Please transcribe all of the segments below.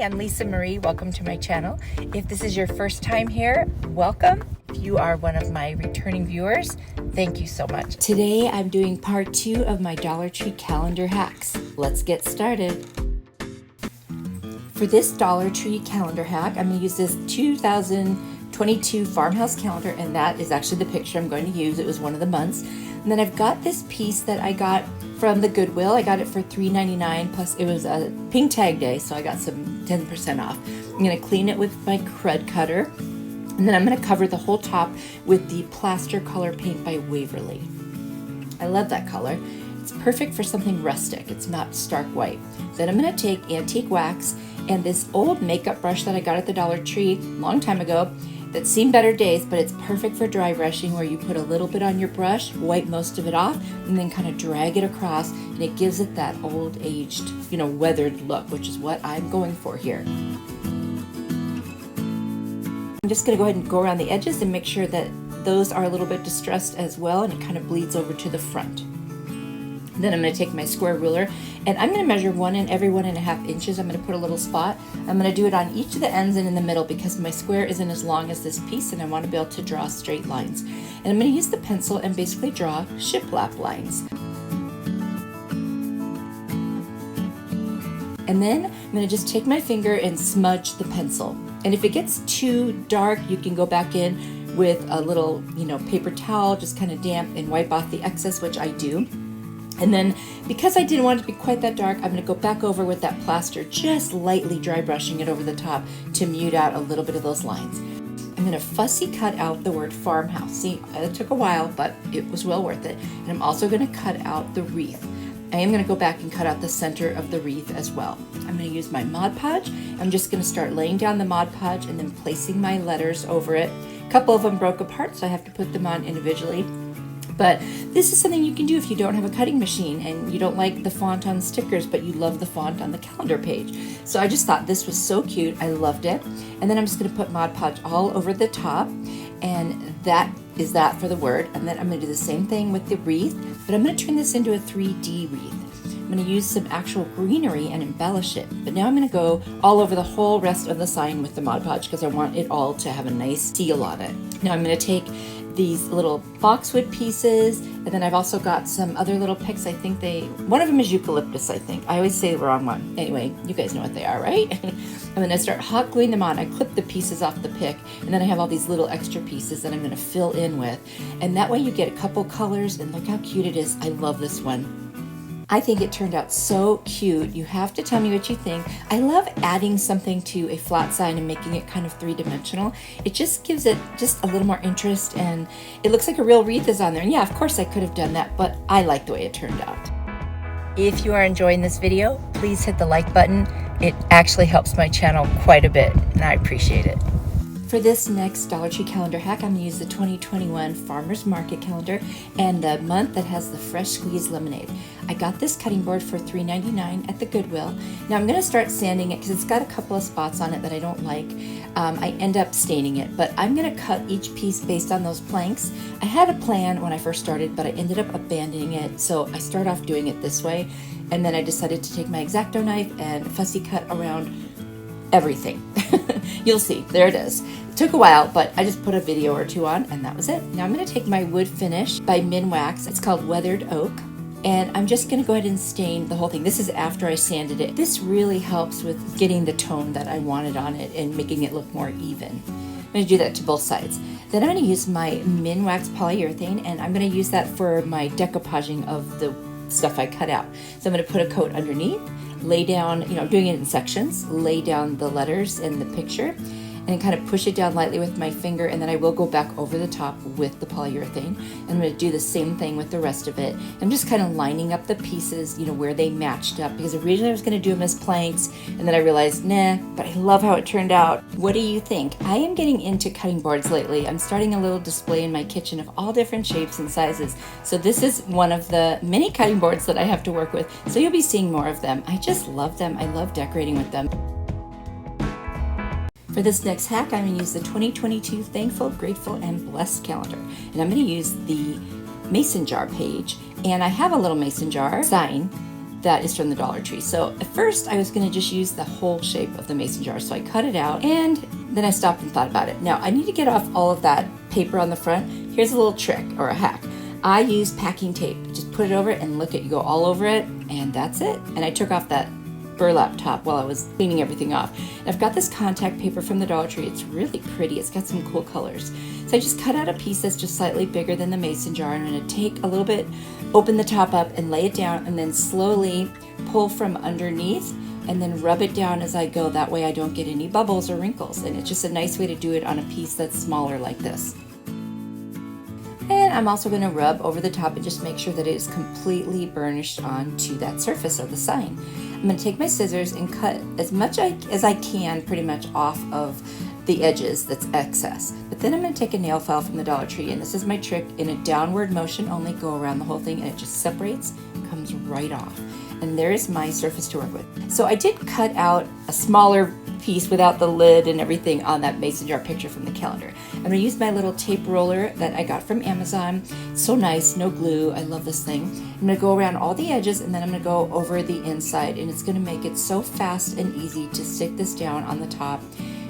I'm Lisa Marie. Welcome to my channel. If this is your first time here, welcome. If you are one of my returning viewers, thank you so much. Today I'm doing part 2 of my Dollar Tree calendar hacks. Let's get started. For this Dollar Tree calendar hack, I'm going to use this 2022 farmhouse calendar, and that is actually the picture I'm going to use. It was one of the months. And then I've got this piece that I got from the Goodwill. I got it for $3.99, plus it was a pink tag day, so I got some 10% off. I'm going to clean it with my crud cutter, and then I'm going to cover the whole top with the plaster color paint by Waverly. I love that color. It's perfect for something rustic. It's not stark white. Then I'm going to take antique wax and this old makeup brush that I got at the Dollar Tree a long time ago that's seen better days, but it's perfect for dry brushing, where you put a little bit on your brush, wipe most of it off, and then kind of drag it across, and it gives it that old aged, weathered look, which is what I'm going for here. I'm just going to go ahead and go around the edges and make sure that those are a little bit distressed as well, and it kind of bleeds over to the front. Then I'm going to take my square ruler and I'm going to measure every 1.5 inches. I'm going to put a little spot. I'm going to do it on each of the ends and in the middle because my square isn't as long as this piece and I want to be able to draw straight lines. And I'm going to use the pencil and basically draw shiplap lines. And then I'm going to just take my finger and smudge the pencil. And if it gets too dark, you can go back in with a little, paper towel, just kind of damp, and wipe off the excess, which I do. And then, because I didn't want it to be quite that dark, I'm going to go back over with that plaster, just lightly dry brushing it over the top to mute out a little bit of those lines. I'm going to fussy cut out the word farmhouse. See, it took a while, but it was well worth it. And I'm also going to cut out the wreath. I am going to go back and cut out the center of the wreath as well. I'm going to use my Mod Podge. I'm just going to start laying down the Mod Podge and then placing my letters over it. A couple of them broke apart, so I have to put them on individually. But this is something you can do if you don't have a cutting machine and you don't like the font on stickers, but you love the font on the calendar page. So I just thought this was so cute. I loved it. And then I'm just going to put Mod Podge all over the top. And that is that for the word. And then I'm going to do the same thing with the wreath, but I'm going to turn this into a 3D wreath. I'm going to use some actual greenery and embellish it. But now I'm going to go all over the whole rest of the sign with the Mod Podge because I want it all to have a nice seal on it. Now I'm going to take these little boxwood pieces, and then I've also got some other little picks. I think one of them is eucalyptus, I think. I always say the wrong one. Anyway, you guys know what they are, right? I'm going to start hot gluing them on. I clip the pieces off the pick, and then I have all these little extra pieces that I'm going to fill in with. And that way you get a couple colors, and look how cute it is. I love this one. I think it turned out so cute. You have to tell me what you think. I love adding something to a flat sign and making it kind of three-dimensional. It just gives it just a little more interest, and it looks like a real wreath is on there. And yeah, of course I could have done that, but I like the way it turned out. If you are enjoying this video, please hit the like button. It actually helps my channel quite a bit, and I appreciate it. For this next Dollar Tree calendar hack, I'm going to use the 2021 Farmers Market calendar and the month that has the fresh squeezed lemonade. I got this cutting board for $3.99 at the Goodwill. Now I'm going to start sanding it because it's got a couple of spots on it that I don't like. I end up staining it, but I'm going to cut each piece based on those planks. I had a plan when I first started, but I ended up abandoning it, so I start off doing it this way, and then I decided to take my X-Acto knife and fussy cut around everything. You'll see, there it is. It took a while, but I just put a video or two on, and that was it. Now I'm going to take my wood finish by Minwax. It's called Weathered Oak, and I'm just going to go ahead and stain the whole thing. This is after I sanded it. This really helps with getting the tone that I wanted on it and making it look more even. I'm going to do that to both sides. Then I'm going to use my Minwax polyurethane, and I'm going to use that for my decoupaging of the stuff I cut out. So I'm going to put a coat underneath, lay down, I'm doing it in sections, lay down the letters in the picture, and kind of push it down lightly with my finger, and then I will go back over the top with the polyurethane. And I'm going to do the same thing with the rest of it. I'm just kind of lining up the pieces, where they matched up, because originally I was going to do them as planks, and then I realized, nah, but I love how it turned out. What do you think? I am getting into cutting boards lately. I'm starting a little display in my kitchen of all different shapes and sizes. So this is one of the many cutting boards that I have to work with. So you'll be seeing more of them. I just love them. I love decorating with them. For this next hack, I'm going to use the 2022 Thankful, Grateful, and Blessed calendar. And I'm going to use the mason jar page. And I have a little mason jar sign that is from the Dollar Tree. So at first I was going to just use the whole shape of the mason jar. So I cut it out and then I stopped and thought about it. Now I need to get off all of that paper on the front. Here's a little trick or a hack. I use packing tape. Just put it over it and look at, you go all over it, and that's it. And I took off that burlap top while I was cleaning everything off. And I've got this contact paper from the Dollar Tree. It's really pretty. It's got some cool colors. So I just cut out a piece that's just slightly bigger than the mason jar. I'm going to take a little bit, open the top up and lay it down, and then slowly pull from underneath and then rub it down as I go. That way I don't get any bubbles or wrinkles. And it's just a nice way to do it on a piece that's smaller like this. And I'm also going to rub over the top and just make sure that it is completely burnished onto that surface of the sign. I'm going to take my scissors and cut as much as I can pretty much off of the edges that's excess. But then I'm going to take a nail file from the Dollar Tree, and this is my trick, in a downward motion only, go around the whole thing, and it just separates, comes right off. And there is my surface to work with. So I did cut out a smaller piece without the lid and everything on that mason jar picture from the calendar. I'm going to use my little tape roller that I got from Amazon. It's so nice, no glue. I love this thing. I'm going to go around all the edges, and then I'm going to go over the inside, and it's going to make it so fast and easy to stick this down on the top.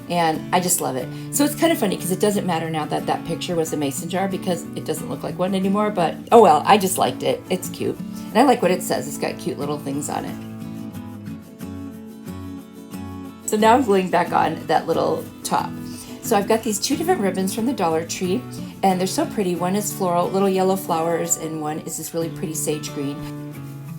And I just love it. So it's kind of funny because it doesn't matter now that that picture was a mason jar, because it doesn't look like one anymore, but oh well, I just liked it. It's cute. And I like what it says. It's got cute little things on it. So now I'm gluing back on that little top. So I've got these two different ribbons from the Dollar Tree, and they're so pretty. One is floral, little yellow flowers, and one is this really pretty sage green.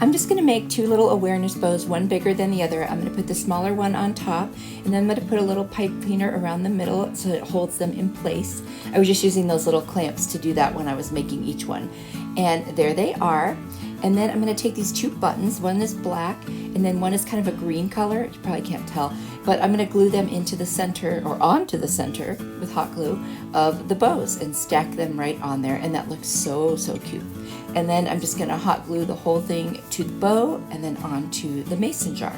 I'm just going to make two little awareness bows, one bigger than the other. I'm going to put the smaller one on top, and then I'm going to put a little pipe cleaner around the middle so it holds them in place. I was just using those little clamps to do that when I was making each one. And there they are. And then I'm going to take these two buttons. One is black, and then one is kind of a green color. You probably can't tell, but I'm going to glue them into the center, or onto the center with hot glue of the bows, and stack them right on there. And that looks so, so cute. And then I'm just going to hot glue the whole thing to the bow and then onto the mason jar.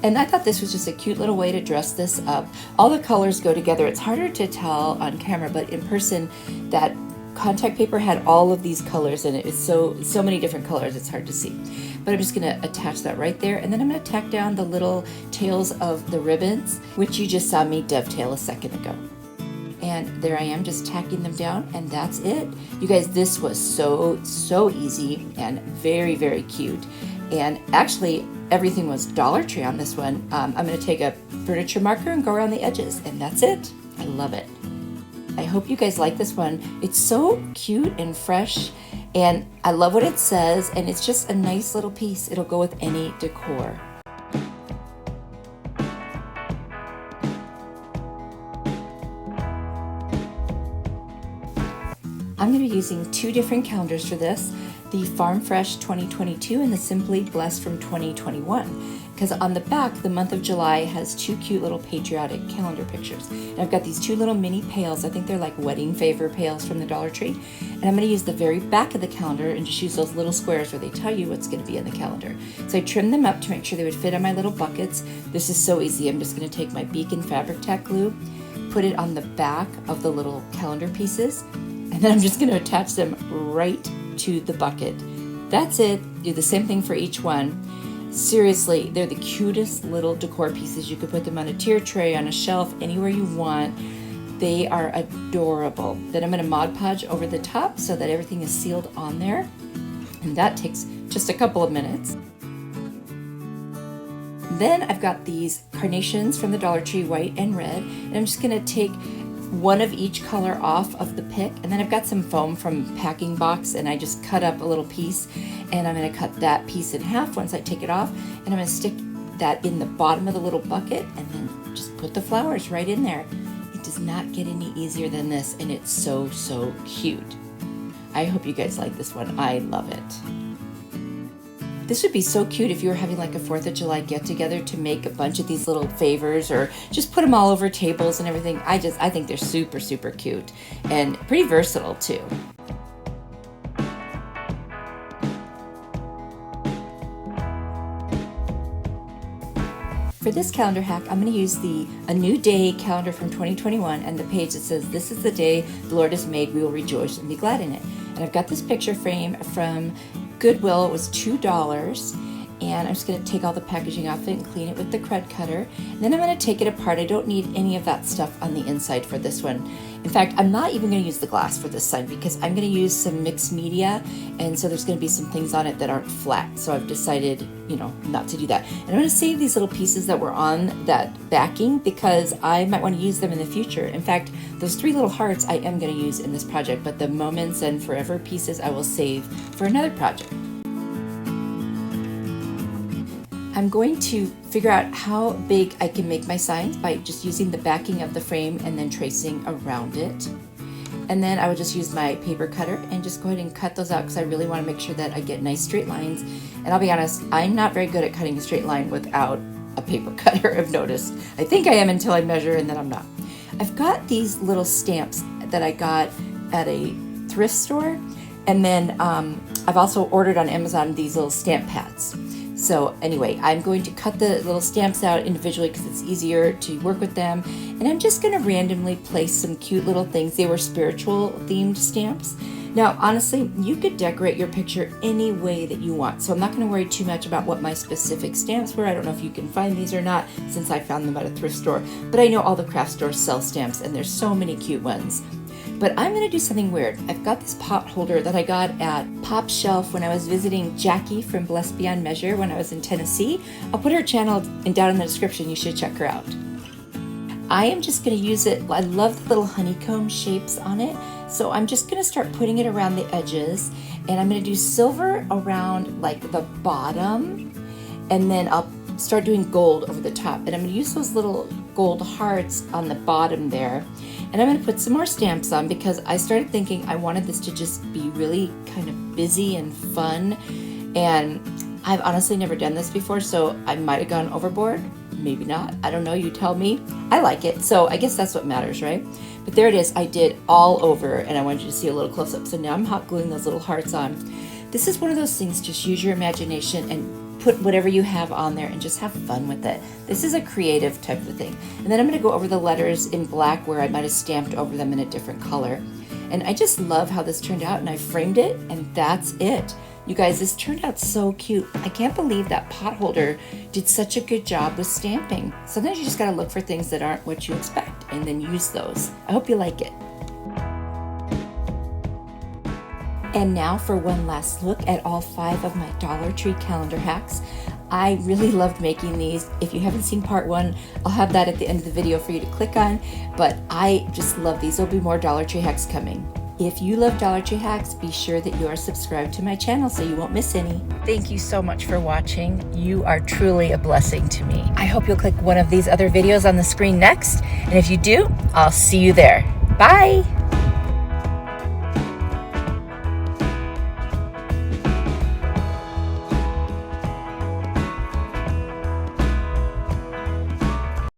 And I thought this was just a cute little way to dress this up. All the colors go together. It's harder to tell on camera, but in person, that contact paper had all of these colors in it. It's so many different colors, it's hard to see. But I'm just going to attach that right there, and then I'm going to tack down the little tails of the ribbons, which you just saw me dovetail a second ago. And there I am, just tacking them down, and that's it. You guys, this was so easy and very, very cute. And actually, everything was Dollar Tree on this one. I'm going to take a furniture marker and go around the edges, and that's it. I love it. I hope you guys like this one. It's so cute and fresh, and I love what it says, and it's just a nice little piece. It'll go with any decor. I'm going to be using two different calendars for this, the Farm Fresh 2022 and the Simply Blessed from 2021. Because on the back, the month of July has two cute little patriotic calendar pictures. And I've got these two little mini pails. I think they're like wedding favor pails from the Dollar Tree. And I'm going to use the very back of the calendar and just use those little squares where they tell you what's going to be in the calendar. So I trimmed them up to make sure they would fit on my little buckets. This is so easy. I'm just going to take my Beacon fabric tack glue, put it on the back of the little calendar pieces, and then I'm just going to attach them right to the bucket. That's it. Do the same thing for each one. Seriously, they're the cutest little decor pieces. You could put them on a tier tray, on a shelf, anywhere you want. They are adorable. Then I'm going to Mod Podge over the top so that everything is sealed on there. And that takes just a couple of minutes. Then I've got these carnations from the Dollar Tree, white and red. And I'm just going to take one of each color off of the pick, and then I've got some foam from Packing Box, and I just cut up a little piece, and I'm going to cut that piece in half once I take it off, and I'm going to stick that in the bottom of the little bucket, and then just put the flowers right in there. It does not get any easier than this, and it's so cute. I hope you guys like this one. I love it. This would be so cute if you were having like a 4th of July get-together to make a bunch of these little favors, or just put them all over tables and everything. I think they're super cute and pretty versatile too. For this calendar hack, I'm going to use A New Day calendar from 2021, and the page that says, "This is the day the Lord has made, we will rejoice and be glad in it." And I've got this picture frame from Goodwill. It was $2. And I'm just going to take all the packaging off it and clean it with the crud cutter. And then I'm going to take it apart. I don't need any of that stuff on the inside for this one. In fact, I'm not even going to use the glass for this side because I'm going to use some mixed media, and so there's going to be some things on it that aren't flat. So I've decided, not to do that. And I'm going to save these little pieces that were on that backing because I might want to use them in the future. In fact, those 3 little hearts I am going to use in this project, but the moments and forever pieces I will save for another project. I'm going to figure out how big I can make my signs by just using the backing of the frame and then tracing around it. And then I would just use my paper cutter and just go ahead and cut those out because I really want to make sure that I get nice straight lines. And I'll be honest, I'm not very good at cutting a straight line without a paper cutter, I've noticed. I think I am until I measure, and then I'm not. I've got these little stamps that I got at a thrift store. And then I've also ordered on Amazon these little stamp pads. So anyway, I'm going to cut the little stamps out individually because it's easier to work with them. And I'm just going to randomly place some cute little things. They were spiritual themed stamps. Now, honestly, you could decorate your picture any way that you want. So I'm not going to worry too much about what my specific stamps were. I don't know if you can find these or not since I found them at a thrift store. But I know all the craft stores sell stamps and there's so many cute ones. But I'm going to do something weird. I've got this pot holder that I got at Pop Shelf when I was visiting Jackie from Blessed Beyond Measure when I was in Tennessee. I'll put her channel down in the description. You should check her out. I am just going to use it. I love the little honeycomb shapes on it. So I'm just going to start putting it around the edges. And I'm going to do silver around like the bottom. And then I'll start doing gold over the top. And I'm going to use those little gold hearts on the bottom there. And I'm going to put some more stamps on because I started thinking I wanted this to just be really kind of busy and fun. And I've honestly never done this before, so I might have gone overboard. Maybe not. I don't know. You tell me. I like it. So I guess that's what matters, right? But there it is. I did all over, and I wanted you to see a little close-up. So now I'm hot gluing those little hearts on. This is one of those things, just use your imagination and put whatever you have on there and just have fun with it. This is a creative type of thing. And then I'm going to go over the letters in black where I might have stamped over them in a different color. And I just love how this turned out, and I framed it, and that's it. You guys, this turned out so cute. I can't believe that pot holder did such a good job with stamping. Sometimes you just got to look for things that aren't what you expect and then use those. I hope you like it. And now for one last look at all 5 of my Dollar Tree calendar hacks. I really loved making these. If you haven't seen part 1, I'll have that at the end of the video for you to click on. But I just love these. There'll be more Dollar Tree hacks coming. If you love Dollar Tree hacks, be sure that you are subscribed to my channel so you won't miss any. Thank you so much for watching. You are truly a blessing to me. I hope you'll click one of these other videos on the screen next. And if you do, I'll see you there. Bye.